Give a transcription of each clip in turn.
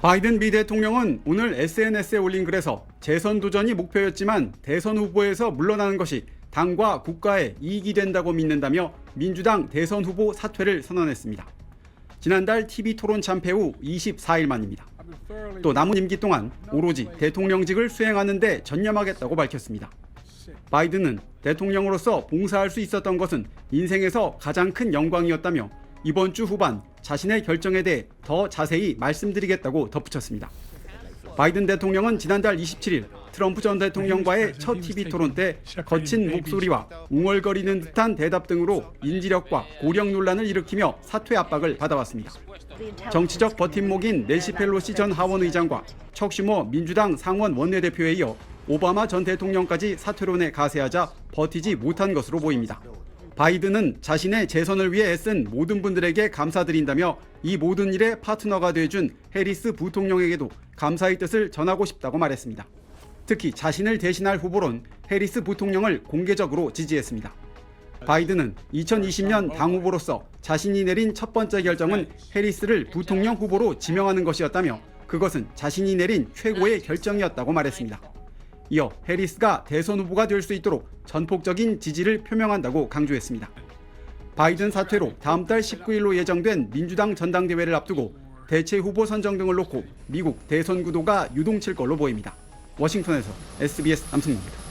바이든 미 대통령은 오늘 SNS에 올린 글에서 재선 도전이 목표였지만 대선 후보에서 물러나는 것이 당과 국가에 이익이 된다고 믿는다며 민주당 대선 후보 사퇴를 선언했습니다. 지난달 TV 토론 참패 후 24일 만입니다. 또 남은 임기 동안 오로지 대통령직을 수행하는 데 전념하겠다고 밝혔습니다. 바이든은 대통령으로서 봉사할 수 있었던 것은 인생에서 가장 큰 영광이었다며 이번 주 후반 자신의 결정에 대해 더 자세히 말씀드리겠다고 덧붙였습니다. 바이든 대통령은 지난달 27일 트럼프 전 대통령과의 첫 TV 토론 때 거친 목소리와 웅얼거리는 듯한 대답 등으로 인지력과 고령 논란을 일으키며 사퇴 압박을 받아왔습니다. 정치적 버팀목인 낸시 펠로시 전 하원 의장과 척 슈머 민주당 상원 원내대표에 이어 오바마 전 대통령까지 사퇴론에 가세하자 버티지 못한 것으로 보입니다. 바이든은 자신의 재선을 위해 애쓴 모든 분들에게 감사드린다며 이 모든 일에 파트너가 돼준 해리스 부통령에게도 감사의 뜻을 전하고 싶다고 말했습니다. 특히 자신을 대신할 후보론 해리스 부통령을 공개적으로 지지했습니다. 바이든은 2020년 당 후보로서 자신이 내린 첫 번째 결정은 해리스를 부통령 후보로 지명하는 것이었다며 그것은 자신이 내린 최고의 결정이었다고 말했습니다. 이어 해리스가 대선 후보가 될 수 있도록 전폭적인 지지를 표명한다고 강조했습니다. 바이든 사퇴로 다음 달 19일로 예정된 민주당 전당대회를 앞두고 대체 후보 선정 등을 놓고 미국 대선 구도가 유동칠 걸로 보입니다. 워싱턴에서 SBS 남승입니다.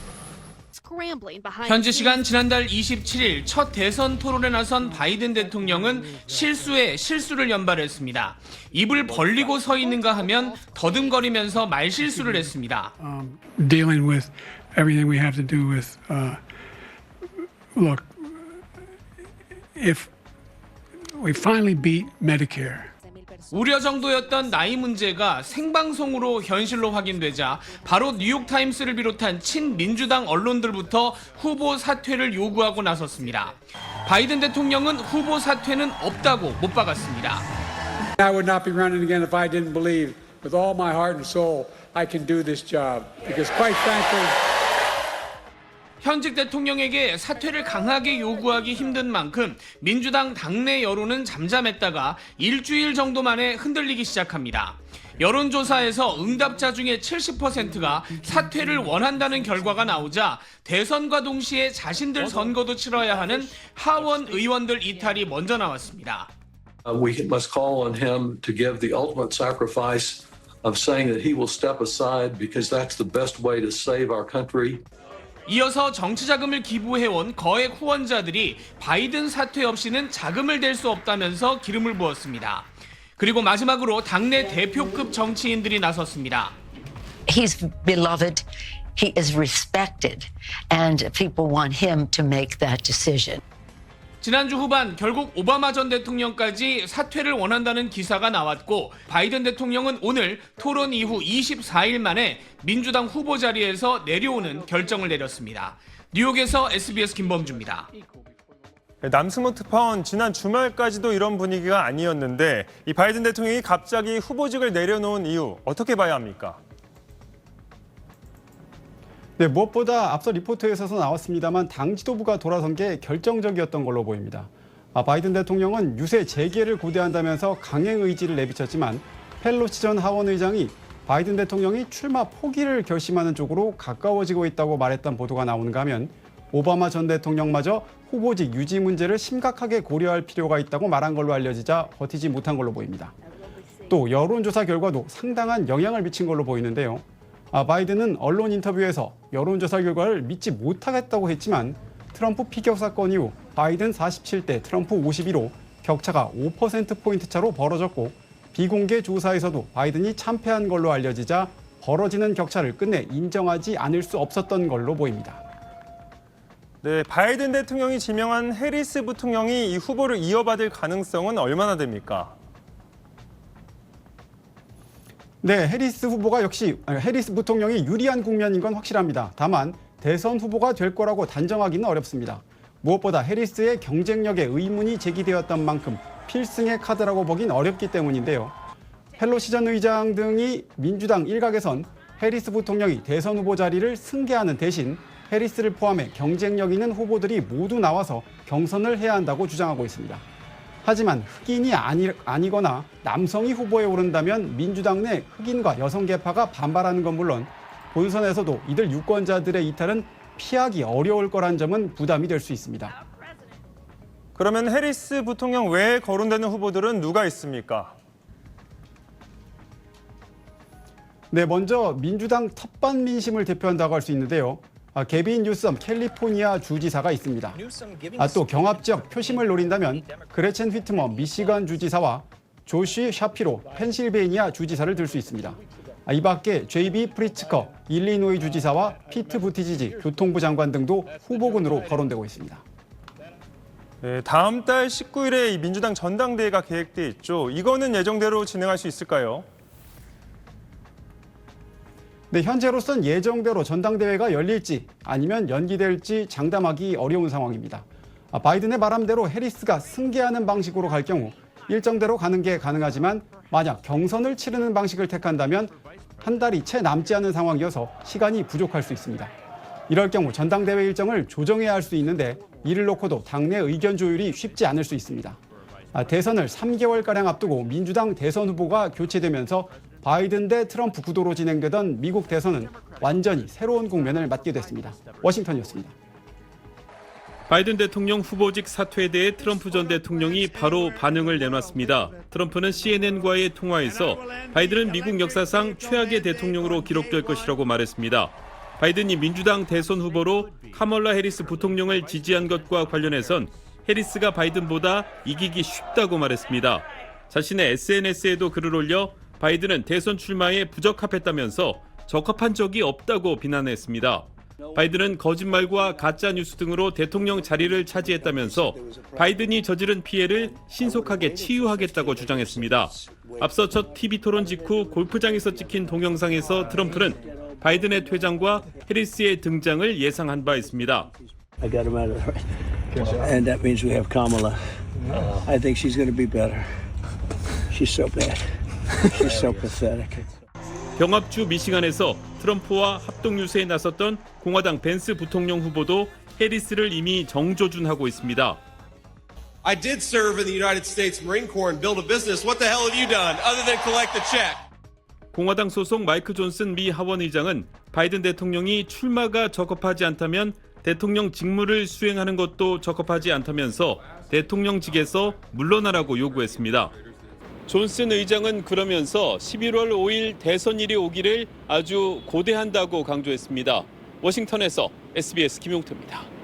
현지 시간 지난달 27일 첫 대선 토론에 나선 바이든 대통령은 실수에 실수를 연발했습니다. 입을 벌리고 서 있는가 하면 더듬거리면서 말실수를 했습니다. Dealing with everything we have to do with, look, if we finally beat Medicare. 우려 정도였던 나이 문제가 생방송으로 현실로 확인되자 바로 뉴욕타임스를 비롯한 친민주당 언론들부터 후보 사퇴를 요구하고 나섰습니다. 바이든 대통령은 후보 사퇴는 없다고 못 박았습니다. I would not be running again if I didn't believe with all my heart and soul I can do this job. Because quite frankly, 현직 대통령에게 사퇴를 강하게 요구하기 힘든 만큼 민주당 당내 여론은 잠잠했다가 일주일 정도 만에 흔들리기 시작합니다. 여론조사에서 응답자 중에 70%가 사퇴를 원한다는 결과가 나오자 대선과 동시에 자신들 선거도 치러야 하는 하원 의원들 이탈이 먼저 나왔습니다. We must call on him to give the ultimate sacrifice of saying that he will step aside because that's the best way to save our country. 이어서 정치자금을 기부해온 거액 후원자들이 바이든 사퇴 없이는 자금을 댈 수 없다면서 기름을 부었습니다. 그리고 마지막으로 당내 대표급 정치인들이 나섰습니다. He's beloved, he is respected, and people want him to make that decision. 지난주 후반 결국 오바마 전 대통령까지 사퇴를 원한다는 기사가 나왔고 바이든 대통령은 오늘 토론 이후 24일 만에 민주당 후보 자리에서 내려오는 결정을 내렸습니다. 뉴욕에서 SBS 김범주입니다. 남승모 특파원 지난 주말까지도 이런 분위기가 아니었는데 이 바이든 대통령이 갑자기 후보직을 내려놓은 이유 어떻게 봐야 합니까? 네, 무엇보다 앞서 리포트에서 나왔습니다만 당 지도부가 돌아선 게 결정적이었던 걸로 보입니다. 바이든 대통령은 유세 재개를 고대한다면서 강행 의지를 내비쳤지만 펠로시 전 하원 의장이 바이든 대통령이 출마 포기를 결심하는 쪽으로 가까워지고 있다고 말했던 보도가 나오는가 하면 오바마 전 대통령마저 후보직 유지 문제를 심각하게 고려할 필요가 있다고 말한 걸로 알려지자 버티지 못한 걸로 보입니다. 또 여론조사 결과도 상당한 영향을 미친 걸로 보이는데요. 바이든은 언론 인터뷰에서 여론조사 결과를 믿지 못하겠다고 했지만 트럼프 피격 사건 이후 바이든 47대 트럼프 52로 격차가 5%포인트 차로 벌어졌고 비공개 조사에서도 바이든이 참패한 걸로 알려지자 벌어지는 격차를 끝내 인정하지 않을 수 없었던 걸로 보입니다. 네, 바이든 대통령이 지명한 해리스 부통령이 이 후보를 이어받을 가능성은 얼마나 됩니까? 네, 해리스 부통령이 유리한 국면인 건 확실합니다. 다만 대선 후보가 될 거라고 단정하기는 어렵습니다. 무엇보다 해리스의 경쟁력에 의문이 제기되었던 만큼 필승의 카드라고 보긴 어렵기 때문인데요. 펠로시 전 의장 등이 민주당 일각에선 해리스 부통령이 대선 후보 자리를 승계하는 대신 해리스를 포함해 경쟁력 있는 후보들이 모두 나와서 경선을 해야 한다고 주장하고 있습니다. 하지만 흑인이 아니거나 남성이 후보에 오른다면 민주당 내 흑인과 여성 계파가 반발하는 건 물론 본선에서도 이들 유권자들의 이탈은 피하기 어려울 거란 점은 부담이 될 수 있습니다. 그러면 해리스 부통령 외에 거론되는 후보들은 누가 있습니까? 네, 먼저 민주당 텃밭 민심을 대표한다고 할 수 있는데요. 게빈 뉴섬 캘리포니아 주지사가 있습니다. 또 경합 지역 표심을 노린다면 그레첸 휘트머 미시간 주지사와 조시 샤피로 펜실베이니아 주지사를 들 수 있습니다. 이 밖에 JB 프리츠커 일리노이 주지사와 피트 부티지지 교통부 장관 등도 후보군으로 거론되고 있습니다. 네, 다음 달 19일에 이 민주당 전당대회가 계획돼 있죠. 이거는 예정대로 진행할 수 있을까요? 네, 현재로선 예정대로 전당대회가 열릴지 아니면 연기될지 장담하기 어려운 상황입니다. 바이든의 바람대로 해리스가 승계하는 방식으로 갈 경우 일정대로 가는 게 가능하지만 만약 경선을 치르는 방식을 택한다면 한 달이 채 남지 않은 상황이어서 시간이 부족할 수 있습니다. 이럴 경우 전당대회 일정을 조정해야 할 수 있는데 이를 놓고도 당내 의견 조율이 쉽지 않을 수 있습니다. 대선을 3개월가량 앞두고 민주당 대선 후보가 교체되면서 바이든 대 트럼프 구도로 진행되던 미국 대선은 완전히 새로운 국면을 맞게 됐습니다. 워싱턴이었습니다. 바이든 대통령 후보직 사퇴에 대해 트럼프 전 대통령이 바로 반응을 내놨습니다. 트럼프는 CNN과의 통화에서 바이든은 미국 역사상 최악의 대통령으로 기록될 것이라고 말했습니다. 바이든이 민주당 대선 후보로 카멀라 해리스 부통령을 지지한 것과 관련해선 해리스가 바이든보다 이기기 쉽다고 말했습니다. 자신의 SNS에도 글을 올려 바이든은 대선 출마에 부적합했다면서 적합한 적이 없다고 비난했습니다. 바이든은 거짓말과 가짜 뉴스 등으로 대통령 자리를 차지했다면서 바이든이 저지른 피해를 신속하게 치유하겠다고 주장했습니다. 앞서 첫 TV 토론 직후 골프장에서 찍힌 동영상에서 트럼프는 바이든의 퇴장과 해리스의 등장을 예상한 바 있습니다. I got him out of there. And that means we have Kamala. I think she's going to be better. She's so bad. She's so pathetic. 병합주 미시간에서 트럼프와 합동 유세에 나섰던 공화당 벤스 부통령 후보도 해리스를 이미 정조준하고 있습니다. I did serve in the United States Marine Corps and build a business. What the hell have you done other than collect a check? 공화당 소속 마이크 존슨 미 하원 의장은 바이든 대통령이 출마가 적합하지 않다면 대통령 직무를 수행하는 것도 적합하지 않다면서 대통령직에서 물러나라고 요구했습니다. 존슨 의장은 그러면서 11월 5일 대선일이 오기를 아주 고대한다고 강조했습니다. 워싱턴에서 SBS 김용태입니다.